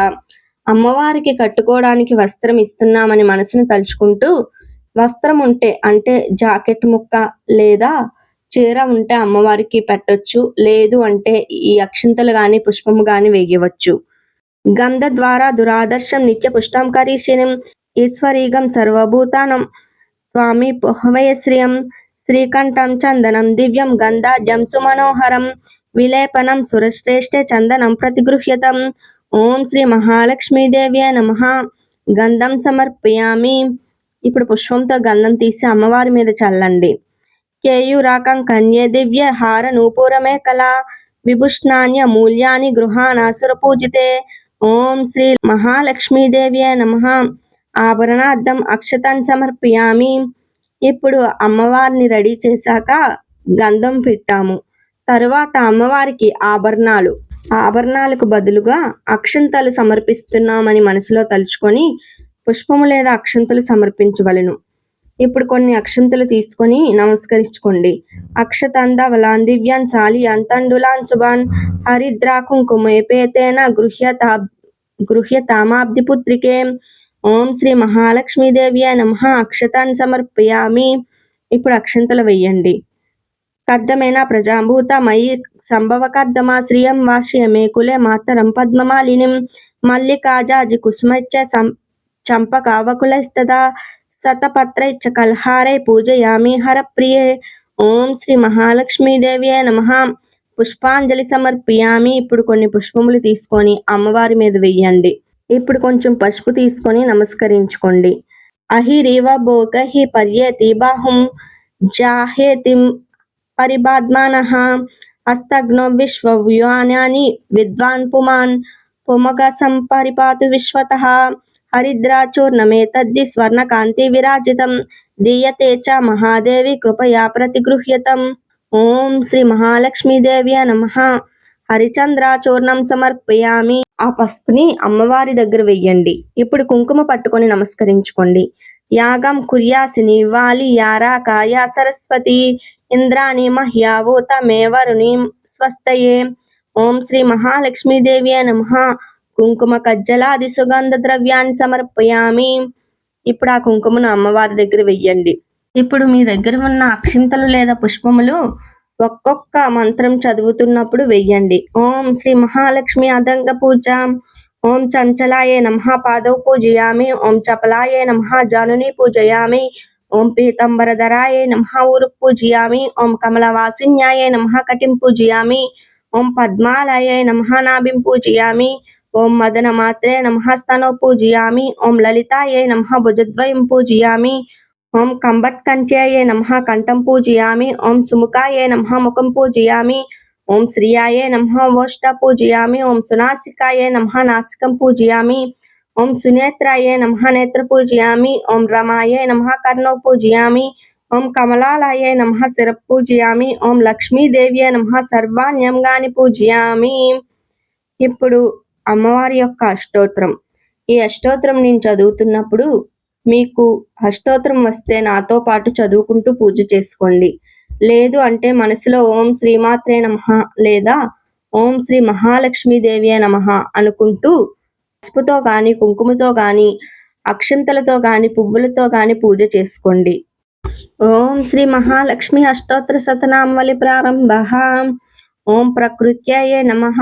అమ్మవారికి కట్టుకోవడానికి వస్త్రం ఇస్తున్నామని మనసును తలుచుకుంటూ, వస్త్రం ఉంటే అంటే జాకెట్ ముక్క లేదా చీర ఉంటే అమ్మవారికి పెట్టొచ్చు. లేదు అంటే ఈ అక్షింతలు గాని పుష్పము గాని వేయవచ్చు. గంధ ద్వారా దురాదర్శం నిత్య పుష్టాం కరీషిణం ఈశ్వరీగం సర్వభూతానం స్వామి పోహవయశ్రియం శ్రీకంఠం చందనం దివ్యం గంధాజం సుమనోహరం విలేపనం సురశ్రేష్ఠే చందనం ప్రతిగృహ్యతం. ఓం శ్రీ మహాలక్ష్మీదేవ్యే నమః. గంధం సమర్పయామి. ఇప్పుడు పుష్పంతో గంధం తీసి అమ్మవారి మీద చల్లండి. కేయూరాకం కన్యే దివ్య హార నూపురమే కళ విభుష్ణాన్య మూల్యాని గృహాణాసుర పూజితే. ఓం శ్రీ మహాలక్ష్మీదేవ్యే నమః. ఆభరణార్థం అక్షతన్ సమర్పయామి. ఇప్పుడు అమ్మవారిని రెడీ చేశాక గంధం పెట్టాము. తరువాత అమ్మవారికి ఆభరణాలకు బదులుగా అక్షంతలు సమర్పిస్తున్నామని మనసులో తలుచుకొని పుష్పము లేదా అక్షంతలు సమర్పించవలను. ఇప్పుడు కొన్ని అక్షంతలు తీసుకొని నమస్కరించుకోండి. అక్షతంద వలాన్ దివ్యాన్ సాలియాన్ తండులాన్ శుభాన్ హరిద్రా కుంకుమేపేతేన గృహ్యతామాబ్ది పుత్రికే. ఓం శ్రీ మహాలక్ష్మీదేవ్యే నమః. అక్షతాన్ని సమర్పయామి. ఇప్పుడు అక్షంతలు వెయ్యండి. కర్దమేన ప్రజాభూత మయి సంభవ కర్దమా శ్రియం వాష్యమే కులే మాతరం పద్మమాలినిం మల్లికాజాజి కుసుమైచ్చ చంపకావకులైస్తదా శతపత్రైచ్చ కల్హారై పూజయామి హరప్రియే. ఓం శ్రీ మహాలక్ష్మీదేవ్యే నమః. పుష్పాంజలి సమర్పయామి. ఇప్పుడు కొన్ని పుష్పములు తీసుకొని అమ్మవారి మీద వెయ్యండి. ఇప్పుడు కొంచెం పసుపు తీసుకొని నమస్కరించుకోండి. అహిరీవ భోగహి పర్యేతి బాహుం జాహేతిం పరిబాద్మానః హస్తగ్నో విశ్వవ్యూహాని విద్వాన్ పుమాన్ పుమగ సంపరిపాతు విశ్వతః హరిద్రాచూర్ణమేతద్ధి స్వర్ణకాంతి విరాజితం దీయతే చ మహాదేవి కృపయా ప్రతిగృహ్యతం. ఓం శ్రీ మహాలక్ష్మీదేవ్యే నమః. హరిచంద్రాచూర్ణం సమర్పయామి. ఆ పసుపుని అమ్మవారి దగ్గర వెయ్యండి. ఇప్పుడు కుంకుమ పట్టుకొని నమస్కరించుకోండి. యాగం కుర్యాసిని వాలి యారాకాయ సరస్వతి ఇంద్రాణి మహ్యావూత మే వరుణి స్వస్తయే. ఓం శ్రీ మహాలక్ష్మీదేవ్యే నమః. కుంకుమ కజ్జలాది సుగంధ ద్రవ్యాన్ని సమర్పయామి. ఇప్పుడు ఆ కుంకుమను అమ్మవారి దగ్గర వెయ్యండి. ఇప్పుడు మీ దగ్గర ఉన్న అక్షింతలు లేదా పుష్పములు ఒక్కొక్క మంత్రం చదువుతున్నప్పుడు వెయ్యండి. ఓం శ్రీ మహాలక్ష్మి అదంగ పూజ. ఓం చంచలాయే నమః పాదౌ పూజయామి. ఓం చపలాయే నమః జానుని పూజయామి. ఓం పీతాంబరధరాయే నమః ఊరు పూజయామి. ఓం కమలవాసిన్యాయే నమః కటిం పూజయామి. ఓం పద్మాలయే నమః నాభిం పూజయామి. ఓం మదనమాత్రే నమః స్తనౌ పూజయామి. ఓం లలితాయే నమః భుజద్వయం పూజయామి. ఓం కంబట్కంఠ్యాయే నమః కంఠం పూజయామి. ఓం సుముఖాయే నమః ముఖం పూజయామి. ఓం శ్రియాయే నమః ఓష్ట పూజయామి. ఓం సునాసికాయే నమః నాసికం పూజయామి. ఓం సునేత్రాయే నమః నేత్ర పూజయామి. ఓం రమాయే నమః కర్ణౌ పూజయామి. ఓం కమలాలయే నమః శిర పూజయామి. ఓం లక్ష్మీదేవ్యే నమః సర్వాణ్యంగాని పూజయామి. ఇప్పుడు అమ్మవారి యొక్క అష్టోత్తరం. ఈ అష్టోత్తరం నేను చదువుతున్నప్పుడు మీకు అష్టోత్తరం వస్తే నాతో పాటు చదువుకుంటూ పూజ చేసుకోండి. లేదు అంటే మనసులో ఓం శ్రీమాత్రే నమః లేదా ఓం శ్రీ మహాలక్ష్మీదేవ్యే నమః అనుకుంటూ పసుపుతో గాని కుంకుమతో గాని అక్షంతలతో గాని పువ్వులతో గాని పూజ చేసుకోండి. ఓం శ్రీ మహాలక్ష్మి అష్టోత్తర శతనామావళి ప్రారంభః. ఓం ప్రకృత్యాయే నమః.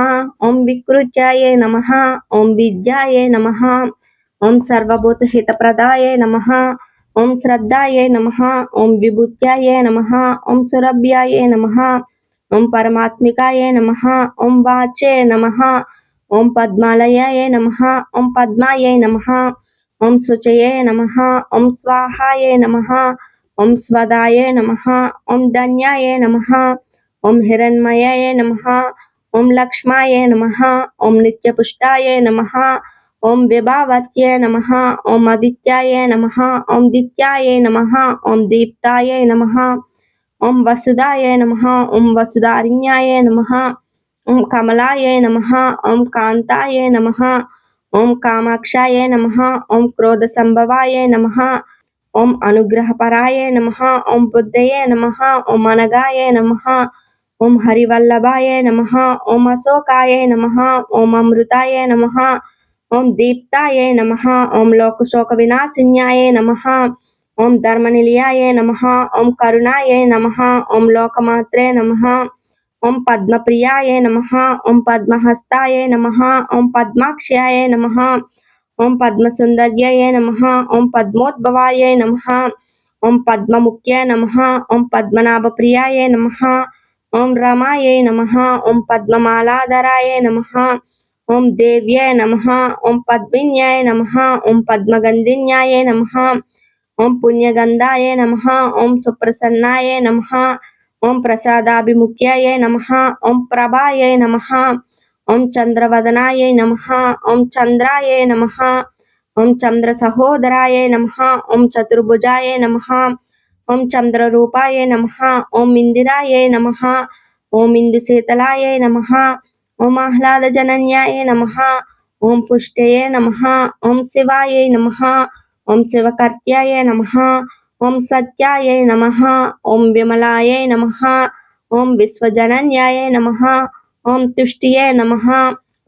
ఓం వికృత్యాయే నమః. ఓం విద్యాయే నమః. ఓం సర్వభూత హితప్రదాయే నమః. ఓం శ్రద్ధాయే నమః. ఓం విభూత్యాయే నమః. ఓం సురభ్యాయే నమః. ఓం పరమాత్మికాయే నమః. ఓం వాచే నమః. ఓం పద్మాలయాయే నమః. ఓం పద్మాయే నమః. ఓం శుచయే నమః. ఓం స్వాహాయే నమః. ఓం స్వదాయే నమః. ఓం ధన్యాయే నమః. ఓం హిరణ్మయాయే నమః. ఓం లక్ష్మాయే నమః. ఓం నిత్యపుష్టాయే నమః. ఓం విభావత్యే నమః. ఓం ఆదిత్యాయే నమః. ఓం దిత్యాయే నమః. ఓం దీప్తాయే నమః. ఓం వసుదాయే నమః. ఓం వసుదారిణ్యాయే నమః. ఓం కమలాయే నమః. ఓం కాంతాయే నమః. ఓం కామాక్షాయే నమః. ఓం క్రోధ సంభవాయే నమః. ఓం అనుగ్రహపరాయే నమః. ఓం బుద్ధయే నమః. ఓం అనగాయే నమః. ఓం హరివల్లభాయే నమః. ఓం అశోకాయే నమః. ఓం అమృతాయే నమః. ఓం దీప్తాయే నమః. ఓం లోకశోక వినాశిన్యాయే నమః. ఓం ధర్మనిలయాయే నమః. ఓం కరుణాయే నమః. ఓం లోకమాత్రే నమః. ఓం పద్మప్రియాయే నమః. ఓం పద్మహస్తాయే నమః. ఓం పద్మాక్ష్యాయే నమః. ఓం పద్మసుందర్యయే నమః. ఓం పద్మోద్భవాయే నమః. ఓం పద్మముఖ్యే నమః. ఓం పద్మనాభప్రియాయే నమః. ఓం రమాయే నమః. ఓం పద్మమాలాధరాయే నమః. ఓం దేవ్యే నమః. ఓం పద్మిన్యాయ నమః. ఓం పద్మగంధిన్యాయే నమః. ఓం పుణ్యగంధాయే నమః. ఓం సుప్రసన్నాయే నమః. ఓం ప్రసాదాభిముఖ్యాయే నమః. ఓం ప్రభాయే నమః. ఓం చంద్రవదనాయే నమః. ఓం చంద్రాయే నమః. ఓం చంద్ర సహోదరాయే నమః. ఓం చతుర్భుజాయే నమః. ఓం చంద్రరూపాయే నమః. ఓం ఇందిరాయే నమః. ఓం ఇందుశీతలాయే నమః. ఓం ఆహ్లాదజనన్యాయే నమః. ఓం పుష్టయే నమః. ఓం శివాయే నమః. ఓం శివకర్త్యాయ నమః. ఓం సత్యాయ నమః. ఓం విమలాయ నమః. ఓం విశ్వజనన్యాయ నమః. ఓం తుష్టియే నమః.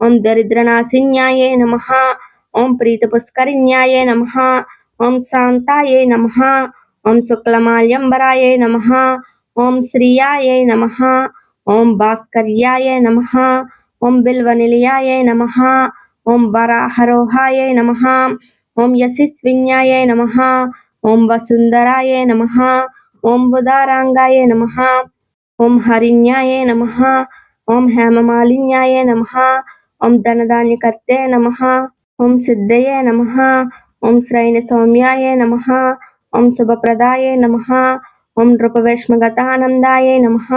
ఓం దరిద్రనాశిన్యాయ నమః. ఓం ప్రీతపుష్కరిణ్యాయ నమః. ఓం శాంతాయ నమః. ఓం శుక్లమాల్యంబరాయ నమః. ఓం శ్రియాయ నమః. ఓం భాస్కర్యాయ నమః. ఓం బిల్వనిలయాయ నమః. ఓం వరాహరోహాయ నమః. ఓం యశస్విన్యాయ నమః. ఓం వసుంధరాయ నమః. ఓం ఉదారాంగాయ నమః. ఓం హరిణ్యాయ నమః. ఓం హేమమాలిన్యాయ నమః. ఓం ధనధాన్యకర్తే నమః. ఓం సిద్ధయే నమః. ఓం శ్రైణ సౌమ్యాయ నమః. ఓం శుభప్రదాయ నమః. ఓం నృపవేష్మగతానందాయ నమః.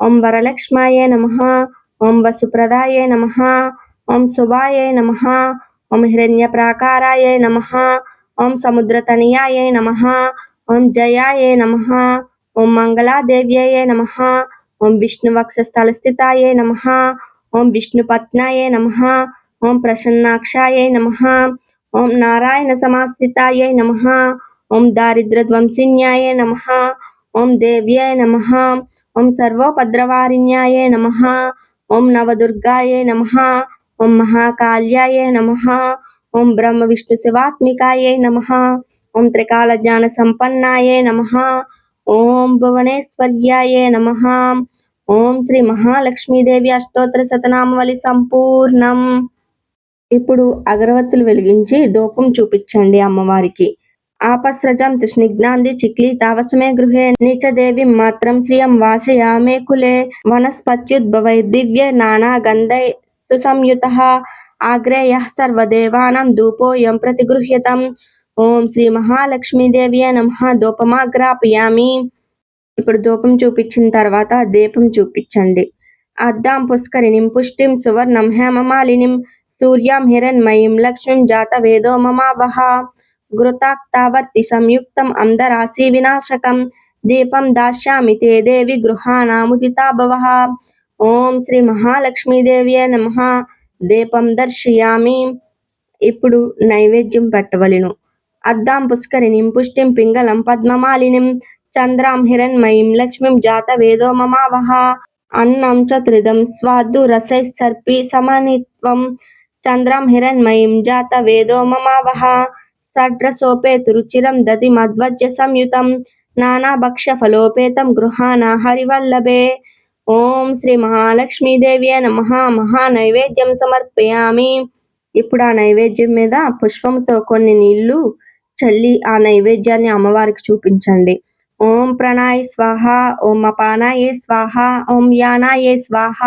ఓం వరలక్ష్మాయ నమః. ఓం వసుప్రదాయ నమః. ఓం శుభాయ నమః. ఓం హిరణ్యప్రాకారాయ నమః. ఓం సముద్రతనయాయ నమః. ఓం జయాయ నమః. ఓం మంగళాదేవ్యయ నమః. ఓం విష్ణువక్షస్థలస్థితాయ నమః. ఓం విష్ణుపత్నాయ నమః. ఓం ప్రసన్నాక్షాయ నమః. ఓం నారాయణ సమాశ్రితాయ నమః. ఓం దారిద్ర్యధ్వంసిన్యాయ నమః. ఓం దేవ్యాయ నమః. ఓం సర్వోపద్రవారిణ్యాయ నమః. ఓం నవదుర్గాయ నమః. ఓం మహాకాళ్యాయ నమః. ఓం బ్రహ్మ విష్ణు శివాత్మికాయ నమః. ఓం త్రికాల జ్ఞాన సంపన్నాయ నమః. ఓం భువనేశ్వర్యాయ నమః. ఓం శ్రీ మహాలక్ష్మీదేవి అష్టోత్తర శతనామావళి సంపూర్ణం. ఇప్పుడు అగరవత్తులు వెలిగించి ధూపం చూపించండి అమ్మవారికి. ఆపస్రజం తృష్ణిగ్నాంది చిక్లి తావసమే గృహే నీచదేవి మాత్రం శ్రియం వాసయామే కులే వనస్పత్యుద్భవైర్దివ్య నానాగంధై సుసంయుతః ఆగ్రేయః సర్వదేవానాం ధూపోయం ప్రతిగృహ్యతం. ఓం శ్రీ మహాలక్ష్మీదేవియే నమః. ధూపమాగ్రాపయామి. ఇప్పుడు ధూపం చూపించిన తర్వాత దీపం చూపించండి. అద్దాం పుష్కరిణిం పుష్టిం సువర్ణం హేమమాలినిం సూర్యాం హిరణ్మయీం లక్ష్మీం జాతవేదో మమావహ ఘృతాక్తావర్తి సంయుక్తం అంధరాశి వినాశకం దీపం దాస్యామి తే దేవి గృహాణాముదితా భవః. ఓం శ్రీ మహాలక్ష్మీదేవియే నమః. దీపం దర్శయామి. ఇప్పుడు నైవేద్యం పెట్టవలెను. అద్దాం పుష్కరిణిం పుష్టిం పింగళం పద్మమాలినిం చంద్రాం హిరణ్మయీం లక్ష్మీం జాతవేదో మమావహ అన్నం చతురిదం స్వాదు రసైః సర్పి సమనిత్వం చంద్రాం హిరణ్మయీం జాతవేదో మమావహ షడ్రసోపేత రుచిరం దధి మధ్వజ్య సంయుతం నానాభక్ష్య ఫలోపేతం గృహాణా హరివల్లభే. ఓం శ్రీ మహాలక్ష్మీదేవియే నమః. మహా నైవేద్యం సమర్పయామి. ఇప్పుడు ఆ నైవేద్యం మీద పుష్పంతో కొన్ని నీళ్లు చల్లి ఆ నైవేద్యాన్ని అమ్మవారికి చూపించండి. ఓం ప్రణాయ స్వాహ. ఓం అపానాయ స్వాహ. ఓం యానాయ స్వాహ.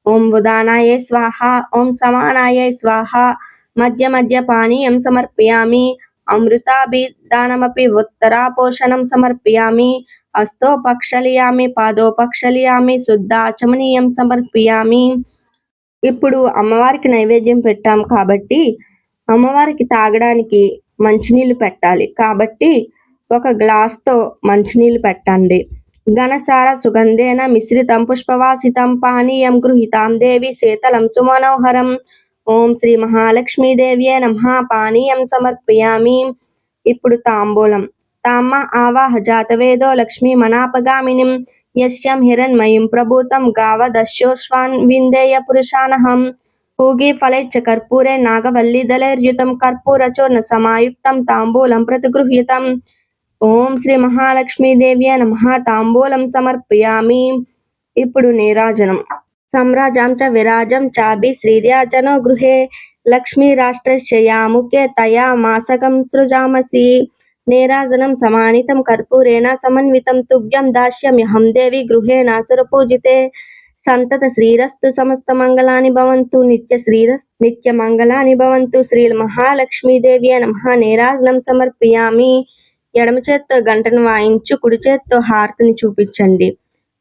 ఓం ఉదానాయ స్వాహ. ఓం సమానాయ స్వాహ. మధ్య మధ్య పానీయం సమర్పయామి. అమృతాభిదానమపి ఉత్తరాపోషణం సమర్పయామి. హస్తోపక్షాళయామి పాదోపక్షాళయామి శుద్ధాచమనీయం సమర్పయామి. ఇప్పుడు అమ్మవారికి నైవేద్యం పెట్టాం కాబట్టి అమ్మవారికి తాగడానికి మంచినీళ్ళు పెట్టాలి కాబట్టి ఒక గ్లాస్తో మంచినీళ్ళు పెట్టండి. ఘనసార సుగంధేన మిశ్రితం పుష్పవాసితం పానీయం గృహీతాం దేవి శీతలం సుమనోహరం. ఓం శ్రీ మహాలక్ష్మీదేవియే నమః. పానీయం సమర్పయామి. ఇప్పుడు తాంబూలం. తామ ఆవాహ జాతవేదో లక్ష్మీ మనాపగామినిం యస్యాం హిరణ్మయీం ప్రభూతం గావదస్యోశ్వాన్ విందేయ పురుషానహం పూగీఫలైశ్చ కర్పూరే నాగవల్లీదళైర్యుతం కర్పూరచూర్ణ సమాయుక్తం తాంబూలం ప్రతిగృహ్యతం. ఓం శ్రీ మహాలక్ష్మీదేవ్యే నమః. తాంబూలం సమర్పయామి. ఇప్పుడు నీరాజనం. సంరాజం చ విరాజం చాభి శ్రీర్యాజనో గృహే లక్ష్మీరాష్ట్రస్య యాముకే తయా మాసకం సృజామసి. నీరాజనం సమానితం కర్పూరేణ సమన్వితం తుభ్యం దాస్యామ్యహం దేవి గృహేణాసురపూజితే. సంతత శ్రీరస్తు సమస్త మంగళాని భవంతు నిత్య మంగళాని భవంతు. శ్రీ మహాలక్ష్మీదేవ్యే నమః. నీరాజనం సమర్పయామి. ఎడమ చేత్తో గంటను వాయించు కుడి చేత్తో హారతిని చూపించండి.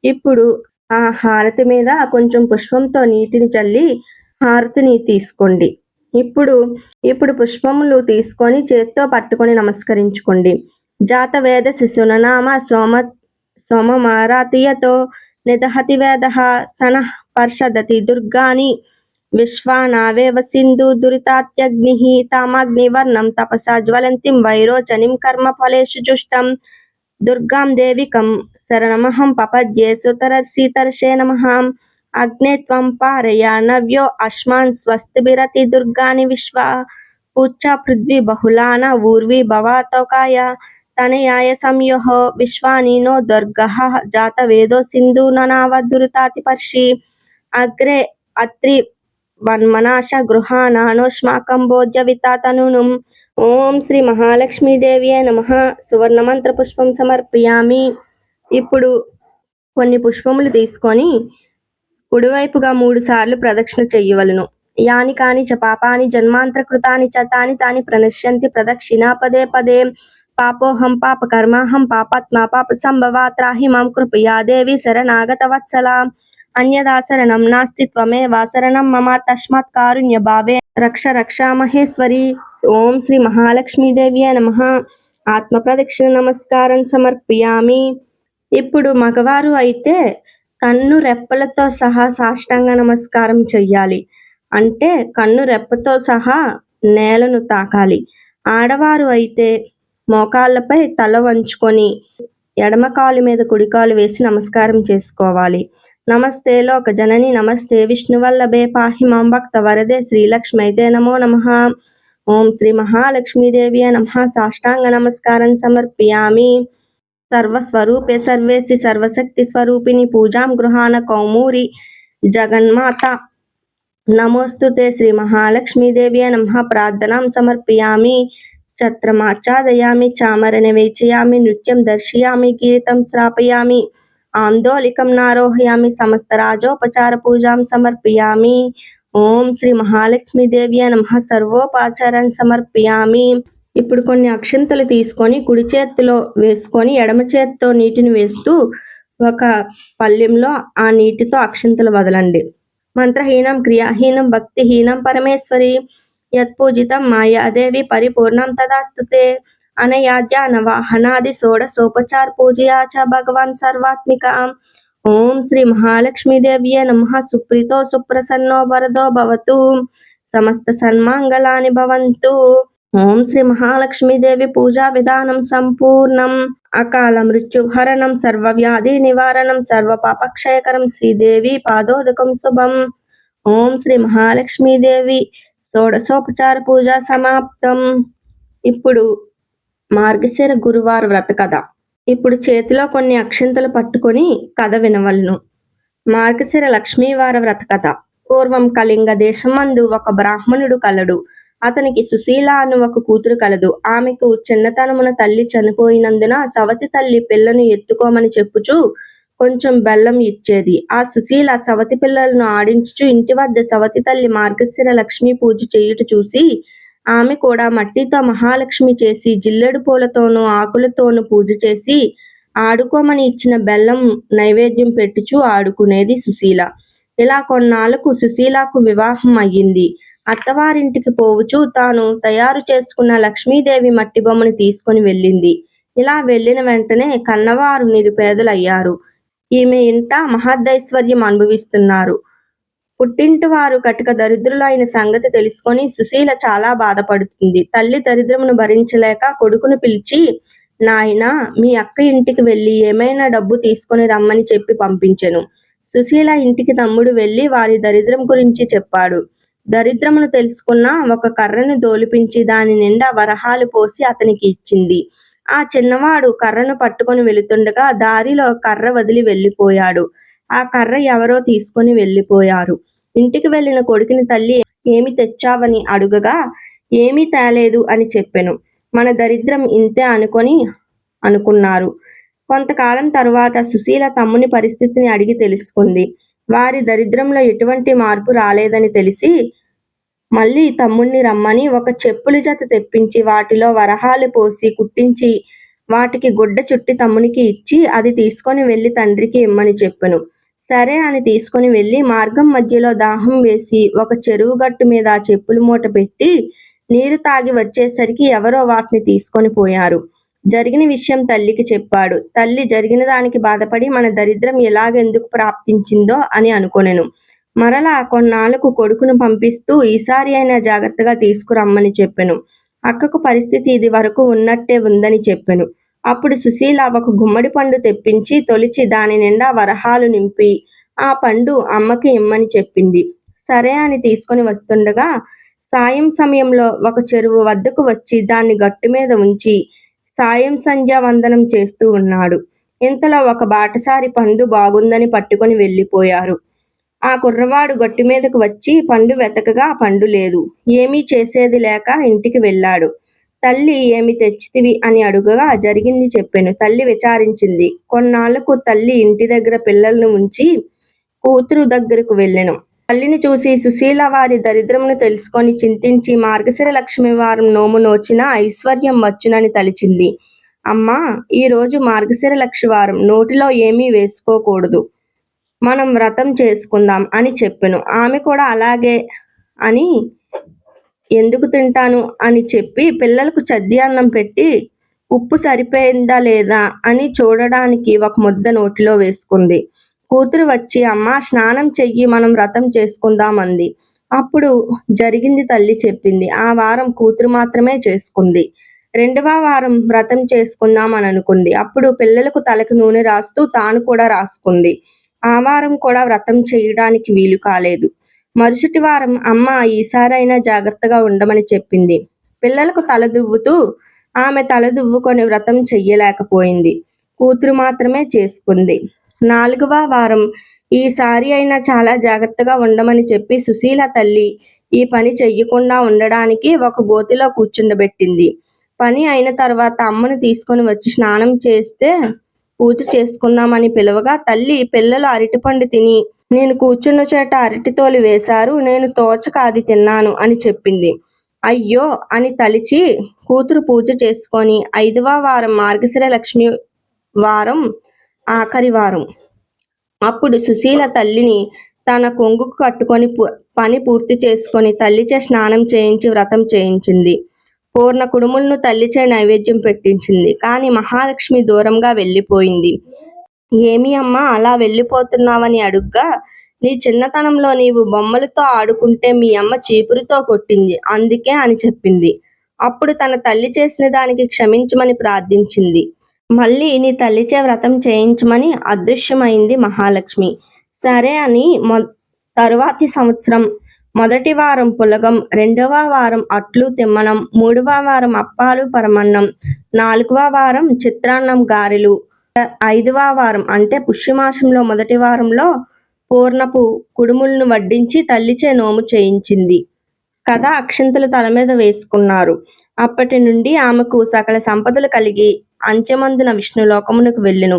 ఇప్పుడు ఆ హారతి మీద కొంచెం పుష్పంతో నీటిని చల్లి హారతిని తీసుకోండి. ఇప్పుడు పుష్పములు తీసుకొని చేత్తో పట్టుకొని నమస్కరించుకోండి. జాత వేద శిశుననామ సోమమారాతియతో నిదహతి వేద సనః పర్షదతి దుర్గాని విశ్వానావేవ సింధు దురితాత్యగ్నిః తామాగ్నివర్ణం తపసా జ్వలంతిం వైరోచనిం కర్మ ఫలేషు జుష్టం. దుర్గాం దేవికం శరణమహం పపద్యే సుతరసీతర్షే నమః. అగ్నే త్వం పారయ నవ్యో అస్మాన్ స్వస్తిభిరతి దుర్గాని విశ్వా. పూచ్చా పృథ్వీ బహుళాన ఊర్వీ భవాతోకాయ తనయాయ సంయోః విశ్వాని నో దుర్గః జాత వేదో సింధు ననావ దురితాతిపర్షి. అగ్రే అత్రి వన్మనాశ గృహాణానోష్మాకం భోజ్య వితాతనునుం. ఓం శ్రీ మహాలక్ష్మీదేవ్యే నమః. సువర్ణ మంత్ర పుష్పం సమర్పయామి. ఇప్పుడు కొన్ని పుష్పములు తీసుకొని కుడివైపుగా 3 సార్లు ప్రదక్షిణ చెయ్యవలను. యాని కాని చ పాపాని జన్మాంతర కృతాని చ తాని ప్రణశ్యంతి ప్రదక్షిణా పదే పదే. పాపోహం పాపకర్మాహం పాపాత్మా పాప సంభవ త్రాహి మాం కృపయా దేవి శరణాగత వత్సల. అన్యదా శరణం నాస్తి త్వమేవ శరణం మమ తస్మాత్ కారుణ్య భావే రక్ష రక్షా మహేశ్వరి. ఓం శ్రీ మహాలక్ష్మీదేవ్యే నమః. ఆత్మ ప్రదక్షిణ నమస్కారం సమర్పయామి. ఇప్పుడు మగవారు అయితే కన్ను రెప్పలతో సహా సాష్టాంగ నమస్కారం చెయ్యాలి. అంటే కన్ను రెప్పతో సహా నేలను తాకాలి. ఆడవారు అయితే మోకాళ్ళపై తల వంచుకొని ఎడమ కాలు మీద కుడి కాలు వేసి నమస్కారం చేసుకోవాలి. నమస్తే లోక జనని నమస్తే విష్ణువల్లభే పాహి మాం భక్త వరదే శ్రీలక్ష్మైతే నమో నమః. ఓం శ్రీ మహాలక్ష్మీదేవ్యే నమః. సాష్టాంగ నమస్కారం సమర్పయామి. సర్వస్వరూపే సర్వేసి సర్వశక్తి స్వరూపిణి పూజాం గృహాణ కౌమూరి జగన్మాత నమోస్తుతే. శ్రీ మహాలక్ష్మీదేవ్యే నమః. ప్రార్థనాం సమర్పయామి. ఛత్రమాచ్ఛాదయామి చామరణ వేచయామి నృత్యం దర్శయామి గీతం శ్రాపయామి ఆందోళికం నారోహయామి సమస్త రాజోపచార పూజాం సమర్పయామి. ఓం శ్రీ మహాలక్ష్మీదేవ్యే నమః. సర్వోపచారం సమర్పయామి. ఇప్పుడు కొన్ని అక్షంతలు తీసుకొని కుడి చేతిలో వేసుకొని ఎడమ చేత్తో నీటిని వేస్తూ ఒక పళ్ళెంలో ఆ నీటితో అక్షంతలు వదలండి. మంత్రహీనం క్రియాహీనం భక్తిహీనం పరమేశ్వరి యత్పూజితం మాయాదేవి పరిపూర్ణం తదాస్తుతే. అనయాద్య నవాహనాది షోడశోపచార పూజయా చ భగవాన్ సర్వాత్మిక. ఓం శ్రీ మహాలక్ష్మీదేవ్యే నమః. సుప్రీతో సుప్రసన్నో వరదో భవతు సమస్త సన్మంగళాని భవంతు. ఓం శ్రీ మహాలక్ష్మీదేవి పూజా విధానం సంపూర్ణం. అకాల మృత్యుహరణం సర్వవ్యాధి నివారణం సర్వపాపక్షయకరం శ్రీదేవి పాదోదకం శుభం. ఓం శ్రీ మహాలక్ష్మీదేవి షోడశోపచార పూజ సమాప్తం. ఇప్పుడు మార్గశిర గురువార వ్రత కథ. ఇప్పుడు చేతిలో కొన్ని అక్షంతలు పట్టుకొని కథ వినవలను. మార్గశిర లక్ష్మీవార వ్రత కథ. పూర్వం కళింగ దేశమందు ఒక బ్రాహ్మణుడు కలడు. అతనికి సుశీల అను ఒక కూతురు కలదు. ఆమెకు చిన్నతనమున తల్లి చనిపోయినందున సవతి తల్లి పిల్లను ఎత్తుకోమని చెప్పుచూ కొంచెం బెల్లం ఇచ్చేది. ఆ సుశీల సవతి పిల్లలను ఆడించుచు ఇంటి వద్ద సవతి తల్లి మార్గశిర లక్ష్మీ పూజ చేయుట చూసి ఆమె కూడా మట్టితో మహాలక్ష్మి చేసి జిల్లెడు పూలతోనూ ఆకులతోనూ పూజ చేసి ఆడుకోమని ఇచ్చిన బెల్లం నైవేద్యం పెట్టుచూ ఆడుకునేది సుశీల. ఇలా కొన్నాళ్లకు సుశీలకు వివాహం అయ్యింది. అత్తవారింటికి పోవుచూ తాను తయారు చేసుకున్న లక్ష్మీదేవి మట్టి బొమ్మను తీసుకొని వెళ్ళింది. ఇలా వెళ్ళిన వెంటనే కన్నవారు నిరుపేదలయ్యారు. ఈమె ఇంట మహదైశ్వర్యం అనుభవిస్తున్నారు. పుట్టింటి వారు కటిక దరిద్రులైన సంగతి తెలుసుకొని సుశీల చాలా బాధపడుతుంది. తల్లి దరిద్రమును భరించలేక కొడుకును పిలిచి నాయనా, మీ అక్క ఇంటికి వెళ్ళి ఏమైనా డబ్బు తీసుకొని రమ్మని చెప్పి పంపించెను. సుశీల ఇంటికి తమ్ముడు వెళ్ళి వారి దరిద్రం గురించి చెప్పాడు. దరిద్రమును తెలుసుకున్న ఒక కర్రను దోలిపించి దాని నిండా వరహాలు పోసి అతనికి ఇచ్చింది. ఆ చిన్నవాడు కర్రను పట్టుకొని వెళుతుండగా దారిలో కర్ర వదిలి వెళ్ళిపోయాడు. ఆ కర్ర ఎవరో తీసుకొని వెళ్ళిపోయారు. ఇంటికి వెళ్ళిన కొడుకుని తల్లి ఏమి తెచ్చావని అడుగగా ఏమీ తేలేదు అని చెప్పెను. మన దరిద్రం ఇంతే అనుకున్నారు. కొంతకాలం తరువాత సుశీల తమ్ముని పరిస్థితిని అడిగి తెలుసుకుంది. వారి దరిద్రంలో ఎటువంటి మార్పు రాలేదని తెలిసి మళ్ళీ తమ్ముణ్ణి రమ్మని ఒక చెప్పుల జత తెప్పించి వాటిలో వరహాలు పోసి కుట్టించి వాటికి గుడ్డ చుట్టి తమ్మునికి ఇచ్చి అది తీసుకొని వెళ్ళి తండ్రికి ఇమ్మని చెప్పెను. సరే అని తీసుకొని వెళ్ళి మార్గం మధ్యలో దాహం వేసి ఒక చెరువు గట్టు మీద ఆ చెప్పుల మూట పెట్టి నీరు తాగి వచ్చేసరికి ఎవరో వాటిని తీసుకొని పోయారు. జరిగిన విషయం తల్లికి చెప్పాడు. తల్లి జరిగిన దానికి బాధపడి మన దరిద్రం ఎలాగెందుకు ప్రాప్తించిందో అని అనుకొనెను. మరలా కొన్నాళ్లకు కొడుకును పంపిస్తూ ఈసారి అయినా జాగ్రత్తగా తీసుకురమ్మని చెప్పెను. అక్కకు పరిస్థితి ఇది వరకు ఉన్నట్టే ఉందని చెప్పెను. అప్పుడు సుశీల ఒక గుమ్మడి పండు తెప్పించి తొలిచి దాని నిండా వరహాలు నింపి ఆ పండు అమ్మకి ఇమ్మని చెప్పింది. సరే అని తీసుకొని వస్తుండగా సాయం సమయంలో ఒక చెరువు వద్దకు వచ్చి దాన్ని గట్టు మీద ఉంచి సాయం సంధ్యావందనం చేస్తూ ఉన్నాడు. ఇంతలో ఒక బాటసారి పండు బాగుందని పట్టుకొని వెళ్ళిపోయారు. ఆ కుర్రవాడు గట్టు మీదకు వచ్చి పండు వెతకగా పండు లేదు. ఏమీ చేసేది లేక ఇంటికి వెళ్ళాడు. తల్లి ఏమి తెచ్చితివి అని అడుగగా జరిగింది చెప్పెను. తల్లి విచారించింది. కొన్నాళ్లకు తల్లి ఇంటి దగ్గర పిల్లలను ఉంచి కూతురు దగ్గరకు వెళ్ళెను. తల్లిని చూసి సుశీల వారి దరిద్రమును తెలుసుకొని చింతించి మార్గశిర లక్ష్మి వారం నోము నోచిన ఐశ్వర్యం వచ్చునని తలిచింది. అమ్మా, ఈరోజు మార్గశిర లక్ష్మి వారం, నోటిలో ఏమీ వేసుకోకూడదు, మనం వ్రతం చేసుకుందాం అని చెప్పెను. ఆమె కూడా అలాగే అని ఎందుకు తింటాను అని చెప్పి పిల్లలకు చద్ది అన్నం పెట్టి ఉప్పు సరిపోయిందా లేదా అని చూడడానికి ఒక ముద్ద నోటిలో వేసుకుంది. కూతురు వచ్చి అమ్మ స్నానం చెయ్యి, మనం వ్రతం చేసుకుందాం అంది. అప్పుడు జరిగింది తల్లి చెప్పింది. ఆ వారం కూతురు మాత్రమే చేసుకుంది. రెండవ వారం వ్రతం చేసుకుందాం అని అనుకుంది. అప్పుడు పిల్లలకు తలకు నూనె రాస్తూ తాను కూడా రాసుకుంది. ఆ వారం కూడా వ్రతం చేయడానికి వీలు కాలేదు. మరుసటి వారం అమ్మ ఈసారైనా జాగ్రత్తగా ఉండమని చెప్పింది. పిల్లలకు తల దువ్వుతూ ఆమె తల దువ్వుకొని వ్రతం చెయ్యలేకపోయింది. కూతురు మాత్రమే చేసుకుంది. 4వ వారం ఈసారి అయినా చాలా జాగ్రత్తగా ఉండమని చెప్పి సుశీల తల్లి ఈ పని చెయ్యకుండా ఉండడానికి ఒక గోతిలో కూర్చుండబెట్టింది. పని అయిన తర్వాత అమ్మను తీసుకొని వచ్చి స్నానం చేస్తే పూజ చేసుకుందామని పిలవగా తల్లి పిల్లలు అరటిపండు తిని నేను కూర్చున్న చోట అరటి తోలు వేశారు, నేను తోచక అది తిన్నాను అని చెప్పింది. అయ్యో అని తలిచి కూతురు పూజ చేసుకొని 5వ వారం మార్గశిర లక్ష్మి వారం ఆఖరి వారం. అప్పుడు సుశీల తల్లిని తన కొంగుకు కట్టుకొని పని పూర్తి చేసుకొని తల్లిచే స్నానం చేయించి వ్రతం చేయించింది. పూర్ణ కుడుములను తల్లిచే నైవేద్యం పెట్టించింది. కానీ మహాలక్ష్మి దూరంగా వెళ్ళిపోయింది. ఏమి అమ్మా అలా వెళ్ళిపోతున్నావని అడుగ్గా నీ చిన్నతనంలో నీవు బొమ్మలతో ఆడుకుంటే మీ అమ్మ చీపురుతో కొట్టింది, అందుకే అని చెప్పింది. అప్పుడు తన తల్లి చేసిన దానికి క్షమించమని ప్రార్థించింది. మళ్ళీ నీ తల్లిచే వ్రతం చేయించమని అదృశ్యమైంది మహాలక్ష్మి. సరే అని తరువాతి సంవత్సరం 1వ వారం పులగం, 2వ వారం అట్లు తిమ్మనం, 3వ వారం అప్పాలు పరమన్నం, 4వ వారం చిత్రాన్నం గారెలు, 5వ వారం అంటే పుష్యమాసంలో 1టి వారంలో పూర్ణపు కుడుములను వడ్డించి తల్లిచే నోము చేయించింది. కథ అక్షింతలు తల మీద వేసుకున్నారు. అప్పటి నుండి ఆమెకు సకల సంపదలు కలిగి అంచెమందున విష్ణులోకమునకు వెళ్ళెను.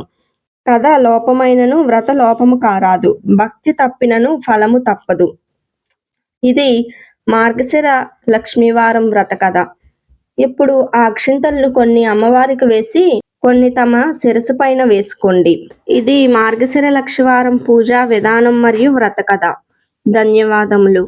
కథ లోపమైనను వ్రత లోపము కారాదు, భక్తి తప్పినను ఫలము తప్పదు. ఇది మార్గశిర లక్ష్మీవారం వ్రత కథ. ఇప్పుడు ఆ అక్షింతలను కొన్ని అమ్మవారికి వేసి కొన్ని తమ శిరసు పైన వేసుకోండి. ఇది మార్గశిర లక్ష్మీవారం పూజా విధానం మరియు వ్రత కథ. ధన్యవాదములు.